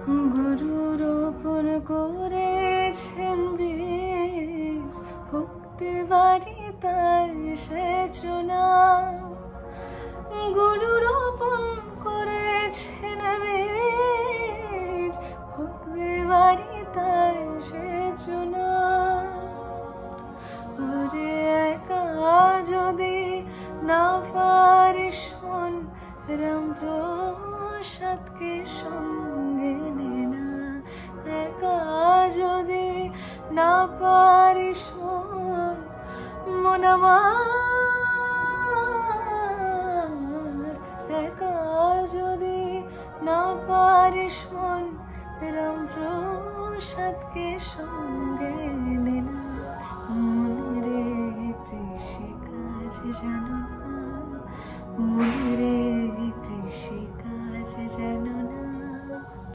গুরু রোপণ করেছেন বীজ, ভক্তি বাড়ি তাই সেচনা। গুরু রোপণ করেছেন বীজ, ভক্তি বাড়ি তাই সেচনা। ওরে একা যদি না পারিস শোন, রাম প্রসাদকে সঙ্গে নে না। একা যদি না পারিস শোন, মন আমার। একা যদি না পারিস শোন, রাম প্রসাদকে সঙ্গে নে না। মনে রে কৃষি কাজ জানো না, মনে রে কৃষি